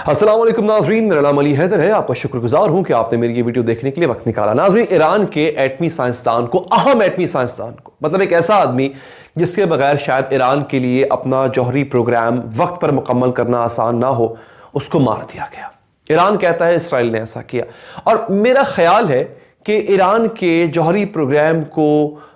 अस्सलाम वालेकुम नाज़रीन, मेरा नाम अली हैदर है। आपका शुक्रगुजार हूं कि आपने मेरी ये वीडियो देखने के लिए वक्त निकाला। नाज़रीन, ईरान के एटमी साइंसदान को, अहम एटमी साइंसदान को, मतलब एक ऐसा आदमी जिसके बगैर शायद ईरान के लिए अपना जौहरी प्रोग्राम वक्त पर मुकम्मल करना आसान ना हो, उसको मार दिया गया। ईरान कहता है इसराइल ने ऐसा किया, और मेरा ख्याल है कि ईरान के जौहरी प्रोग्राम को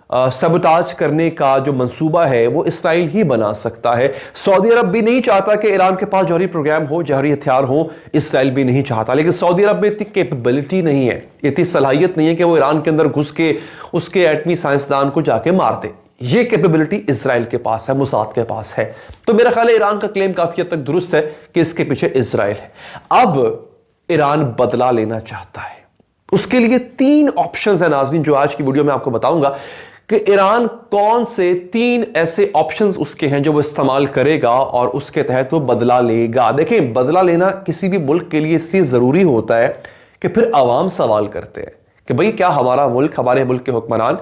सबोटाज करने का जो मंसूबा है वो इसराइल ही बना सकता है। सऊदी अरब भी नहीं चाहता कि ईरान के पास जौहरी प्रोग्राम हो, जौहरी हथियार हो, इसराइल भी नहीं चाहता। लेकिन सऊदी अरब में इतनी कैपेबिलिटी नहीं है, इतनी सलाहियत नहीं है कि वो ईरान के अंदर घुस के उसके एटमी साइंसदान को जाके मार दे। ये कैपेबिलिटी इसराइल के पास है, मोसाद के पास है। तो मेरा ख्याल है ईरान का क्लेम काफी हद तक दुरुस्त है कि इसके पीछे इसराइल है। अब ईरान बदला लेना चाहता है, उसके लिए 3 ऑप्शंस हैं नाज़रीन, जो आज की वीडियो में आपको बताऊंगा कि ईरान कौन से 3 ऐसे ऑप्शंस उसके हैं जो वो इस्तेमाल करेगा और उसके तहत वो बदला लेगा। देखें, बदला लेना किसी भी मुल्क के लिए इसलिए जरूरी होता है कि फिर आवाम सवाल करते हैं कि भाई क्या हमारा मुल्क, हमारे मुल्क के हुक्मरान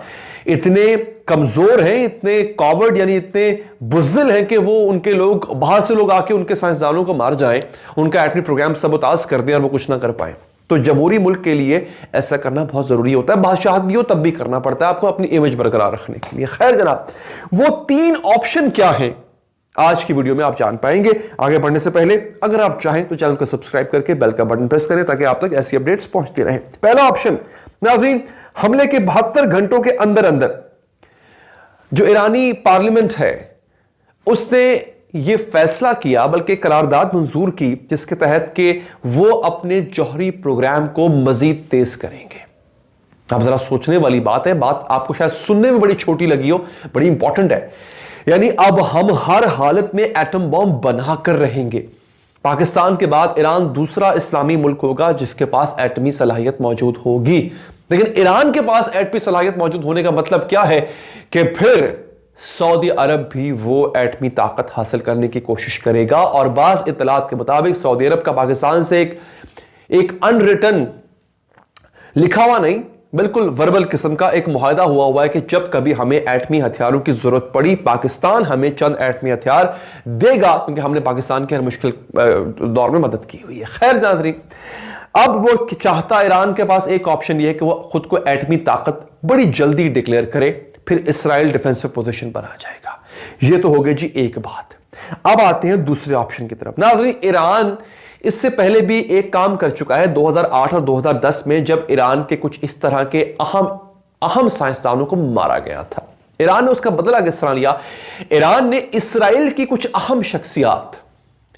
इतने कमजोर हैं, इतने कॉवर्ड यानी इतने बुज़दिल हैं कि वो उनके लोग, बाहर से लोग आके उनके साइंसदानों को मार जाएं, उनका एटमी प्रोग्राम सबोताज कर दें और वो कुछ ना कर पाए। तो जमहूरी मुल्क के लिए ऐसा करना बहुत जरूरी होता है। बादशाहत भी हो तब भी करना पड़ता है आपको अपनी इमेज बरकरार रखने के लिए। खैर जनाब, वो 3 ऑप्शन क्या हैं आज की वीडियो में आप जान पाएंगे। आगे बढ़ने से पहले अगर आप चाहें तो चैनल को सब्सक्राइब करके बेल का बटन प्रेस करें ताकि आप तक ऐसी अपडेट्स पहुंचती रहें। पहला ऑप्शन नाज़रीन, हमले के 72 घंटों के अंदर अंदर जो ईरानी पार्लियामेंट है उसने ये फैसला किया, बल्कि करारदाद मंजूर की, जिसके तहत कि वो अपने जौहरी प्रोग्राम को मजीद तेज करेंगे। अब जरा सोचने वाली बात है, बात आपको शायद सुनने में बड़ी छोटी लगी हो, बड़ी इंपॉर्टेंट है। यानी अब हम हर हालत में एटम बॉम्ब बनाकर रहेंगे। पाकिस्तान के बाद ईरान दूसरा इस्लामी मुल्क होगा जिसके पास एटमी सलाहियत मौजूद होगी। लेकिन ईरान के पास एटमी सलाहियत मौजूद होने का मतलब क्या है कि फिर सऊदी अरब भी वो एटमी ताकत हासिल करने की कोशिश करेगा। और बाज़ इत्तलात के मुताबिक सऊदी अरब का पाकिस्तान से एक अनरिटन, लिखा हुआ नहीं, बिल्कुल वर्बल किस्म का एक मुआहदा हुआ है कि जब कभी हमें एटमी हथियारों की जरूरत पड़ी, पाकिस्तान हमें चंद एटमी हथियार देगा, क्योंकि हमने पाकिस्तान के हर मुश्किल दौर में मदद की हुई है। खैर नाज़रीन, अब वो चाहता, ईरान के पास एक ऑप्शन ये है कि वो खुद को एटमी ताकत बड़ी जल्दी डिक्लेयर करे, फिर इसराइल डिफेंसिव पोजीशन पर आ जाएगा। ये तो हो गई जी एक बात। अब आते हैं दूसरे ऑप्शन की तरफ। नाज़रीन, ईरान इससे पहले भी एक काम कर चुका है 2008 और 2010 में, जब ईरान के कुछ इस तरह के अहम साइंसदानों को मारा गया था। ईरान ने उसका बदला किस तरह लिया? ईरान ने इसराइल की कुछ अहम शख्सियात,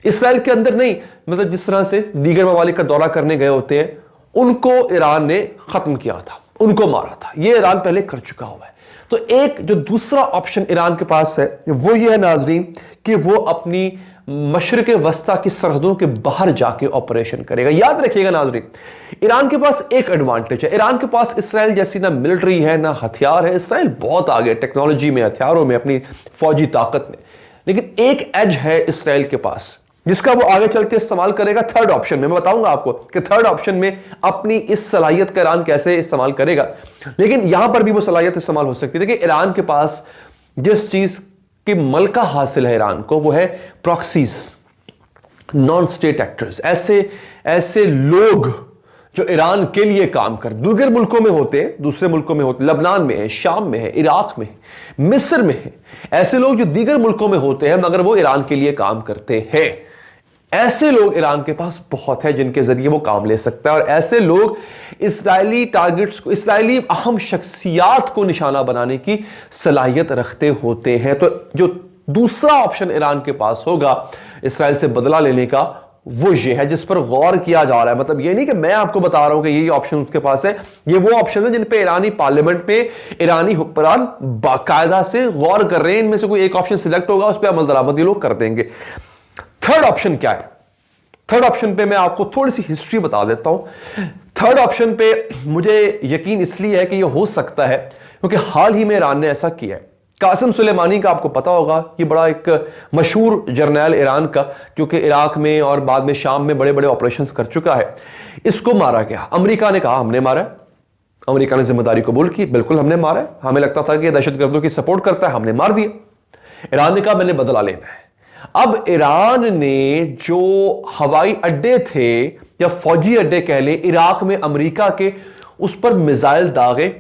इसराइल के अंदर नहीं, मतलब जिस तरह से दीगर ममालिक का दौरा करने गए होते हैं, उनको ईरान ने खत्म किया था, उनको मारा था। यह ईरान पहले कर चुका हुआ है। तो एक जो दूसरा ऑप्शन ईरान के पास है वो ये है नाज़रीन कि वो अपनी मशरिक़ वस्ता की सरहदों के बाहर जाके ऑपरेशन करेगा। याद रखिएगा नाज़रीन, ईरान के पास एक एडवांटेज है, ईरान के पास इसराइल जैसी ना मिलिट्री है ना हथियार है। इसराइल बहुत आगे टेक्नोलॉजी में, हथियारों में, अपनी फौजी ताकत में, लेकिन एक एज है इसराइल के पास जिसका वो आगे चल के इस्तेमाल करेगा थर्ड ऑप्शन में। मैं बताऊंगा आपको कि थर्ड ऑप्शन में अपनी इस सलाहियत का ईरान कैसे इस्तेमाल करेगा, लेकिन यहां पर भी वो सलाहियत इस्तेमाल हो सकती है। देखिए, ईरान के पास जिस चीज की मलका हासिल है ईरान को, वो है प्रॉक्सीज, नॉन स्टेट एक्टर्स, ऐसे लोग जो ईरान के लिए काम कर दूसरे मुल्कों में होते हैं, लबनान में है, शाम में है, इराक में है, मिस्र में है। ऐसे लोग जो दीगर मुल्कों में होते हैं मगर वो ईरान के लिए काम करते हैं। ऐसे लोग ईरान के पास बहुत है जिनके जरिए वो काम ले सकता है, और ऐसे लोग इस्राएली टारगेट्स को, इस्राएली अहम शख्सियात को निशाना बनाने की सलाहियत रखते होते हैं। तो जो दूसरा ऑप्शन ईरान के पास होगा इसराइल से बदला लेने का, वो ये है जिस पर गौर किया जा रहा है। मतलब ये नहीं कि मैं आपको बता रहा हूं कि ये ऑप्शन उसके पास है, ये वो ऑप्शन है जिन पे ईरानी पार्लियामेंट में ईरानी हुक्मरान बाकायदा से गौर कर रहे हैं। इनमें से कोई एक ऑप्शन सिलेक्ट होगा, उस पर अमल दरामद ये लोग कर देंगे। थर्ड ऑप्शन क्या है? थर्ड ऑप्शन पे मैं आपको थोड़ी सी हिस्ट्री बता देता हूं। थर्ड ऑप्शन पे मुझे यकीन इसलिए है कि यह हो सकता है क्योंकि हाल ही में ईरान ने ऐसा किया है। कासिम सुलेमानी का आपको पता होगा, ये बड़ा एक मशहूर जर्नैल ईरान का, क्योंकि इराक में और बाद में शाम में बड़े बड़े ऑपरेशंस कर चुका है। इसको मारा गया। अमेरिका ने कहा हमने मारा है, अमेरिका ने जिम्मेदारी कबूल की, बिल्कुल हमने मारा है, हमें लगता था कि दहशतगर्दों की सपोर्ट करता है, हमने मार दिया। ईरान ने कहा मैंने बदला लेना है। अब ईरान ने जो हवाई अड्डे थे या फौजी अड्डे कह ले इराक में अमेरिका के, उस पर मिसाइल दागे।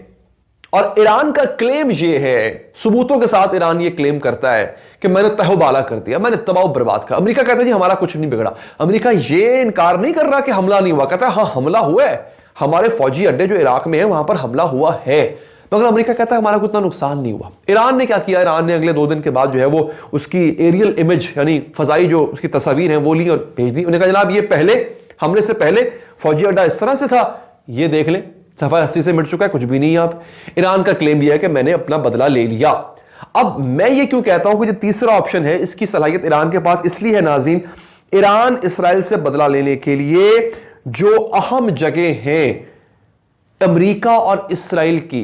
और ईरान का क्लेम यह है, सबूतों के साथ ईरान यह क्लेम करता है कि मैंने तहबाला कर दिया, मैंने तबाह बर्बाद किया। अमेरिका कहता है जी हमारा कुछ नहीं बिगड़ा। अमेरिका यह इनकार नहीं कर रहा कि हमला नहीं हुआ, कहता है हाँ हमला हुआ है, हमारे फौजी अड्डे जो इराक में है वहां पर हमला हुआ है, मगर अमेरिका कहता है हमारा उतना नुकसान नहीं हुआ। ईरान ने क्या किया, ईरान ने अगले 2 दिन के बाद जो है वो उसकी एरियल इमेज यानी फजाई जो उसकी तस्वीर है वो ली और भेज दी। उन्होंने कहा जनाब ये पहले हमले से पहले फौजी अड्डा इस तरह से था, ये देख लें, सफाई हस्ती से मिट चुका है, कुछ भी नहीं है। आप ईरान का क्लेम यह है कि मैंने अपना बदला ले लिया। अब मैं ये क्यों कहता हूं कि जो तीसरा ऑप्शन है इसकी सलाहियत ईरान के पास इसलिए है नाज़रीन, ईरान इसराइल से बदला लेने के लिए जो अहम जगह हैं अमेरिका और इसराइल की,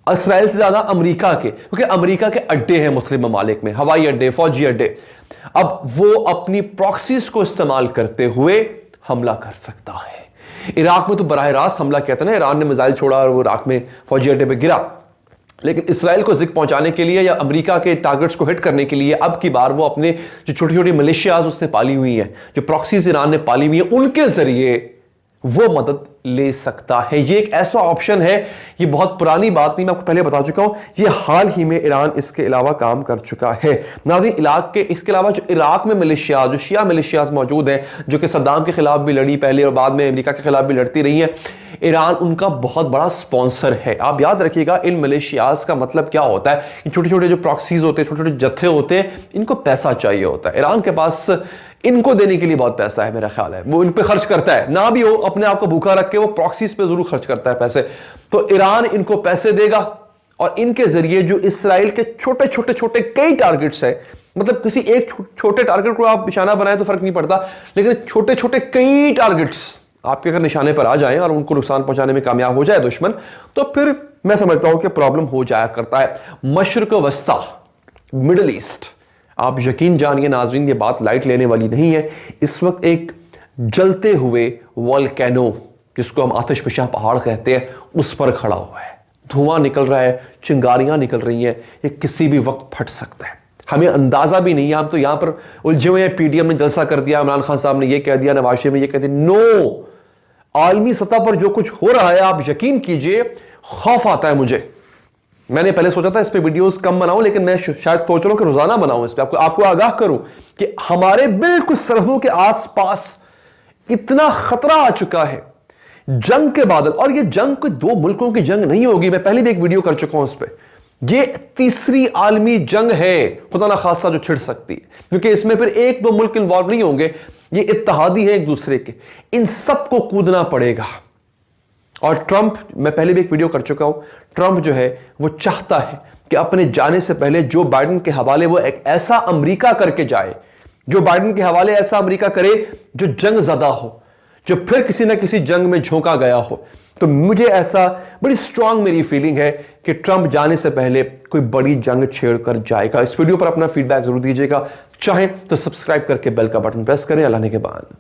इसराइल से ज्यादा अमेरिका के, क्योंकि अमेरिका के अड्डे हैं मुस्लिम ममालिक में, हवाई अड्डे, फौजी अड्डे, अब वो अपनी प्रॉक्सीज को इस्तेमाल करते हुए हमला कर सकता है। इराक में तो बराह रास्त हमला किया था ना, ईरान ने मिसाइल छोड़ा और वो इराक में फौजी अड्डे पे गिरा, लेकिन इसराइल को जिक पहुंचाने के लिए या अमेरिका के टारगेट्स को हिट करने के लिए अब की बार वो अपने जो छोटी छोटी मलेशियाज उसने पाली हुई हैं, जो प्रॉक्सीज ईरान ने पाली हुई है, उनके जरिए वो मदद ले सकता है। ये एक ऐसा ऑप्शन है, ये बहुत पुरानी बात नहीं, मैं आपको पहले बता चुका हूं, ये हाल ही में ईरान इसके अलावा काम कर चुका है। नाज़रीन इलाक के इसके अलावा जो इराक में मिलिशिया, जो शिया मिलिशियाज मौजूद हैं, जो कि सद्दाम के खिलाफ भी लड़ी पहले और बाद में अमेरिका के खिलाफ भी लड़ती रही हैं, ईरान उनका बहुत बड़ा स्पॉन्सर है। आप याद रखिएगा इन मिलिशियाज का मतलब क्या होता है, छोटे छोटे जो प्रॉक्सीज होते हैं, छोटे छोटे जत्थे होते हैं, इनको पैसा चाहिए होता है। ईरान के पास इनको देने के लिए बहुत पैसा है, मेरा ख्याल है वो इन पे खर्च करता है, ना भी हो अपने आप को भूखा रख के वो प्रॉक्सीज पे जरूर खर्च करता है पैसे। तो ईरान इनको पैसे देगा और इनके जरिए जो इसराइल के छोटे छोटे छोटे कई टारगेट्स है, मतलब किसी एक छोटे टारगेट को आप निशाना बनाए तो फर्क नहीं पड़ता, लेकिन छोटे छोटे कई टारगेट्स आपके अगर निशाने पर आ जाएं और उनको नुकसान पहुंचाने में कामयाब हो जाए दुश्मन, तो फिर मैं समझता हूं कि प्रॉब्लम हो जाया करता है। मशरिक वस्ता, मिडल ईस्ट, आप यकीन जानिए नाज़रीन ये बात लाइट लेने वाली नहीं है। इस वक्त एक जलते हुए वोल्केनो, जिसको हम आतिशफशा पहाड़ कहते हैं, उस पर खड़ा हुआ है, धुआं निकल रहा है, चिंगारियां निकल रही हैं, ये किसी भी वक्त फट सकता है, हमें अंदाजा भी नहीं है। हम तो यहां पर उलझे हुए हैं, पीडीएम ने जलसा कर दिया, इमरान खान साहब ने यह कह दिया, नवाज शरीफ ने यह कह दिया। नो, आलमी सतह पर जो कुछ हो रहा है आप यकीन कीजिए खौफ आता है मुझे। मैंने पहले सोचा था इस पे वीडियोस कम बनाऊं, लेकिन मैं शायद सोच रहा हूं कि रोजाना बनाऊं इस पे, आपको आगाह करूं कि हमारे बिल्कुल सरहदों के आसपास इतना खतरा आ चुका है, जंग के बादल। और ये जंग कोई 2 मुल्कों की जंग नहीं होगी, मैं पहले भी एक वीडियो कर चुका हूं इस पे, ये तीसरी आलमी जंग है खुदा ना खासा जो छिड़ सकती है, क्योंकि इसमें फिर 1-2 मुल्क इन्वॉल्व नहीं होंगे, ये इत्तेहादी है एक दूसरे के, इन सबको कूदना पड़ेगा। और ट्रंप, मैं पहले भी एक वीडियो कर चुका हूं, ट्रंप जो है वो चाहता है कि अपने जाने से पहले जो बाइडेन के हवाले वो एक ऐसा अमेरिका करके जाए, जो बाइडेन के हवाले ऐसा अमेरिका करे जो जंग ज़दा हो, जो फिर किसी ना किसी जंग में झोंका गया हो। तो मुझे ऐसा बड़ी स्ट्रांग मेरी फीलिंग है कि ट्रंप जाने से पहले कोई बड़ी जंग छेड़ कर जाएगा। इस वीडियो पर अपना फीडबैक जरूर दीजिएगा, चाहें तो सब्सक्राइब करके बेल का बटन प्रेस करें। अल्लाह ने के बाद।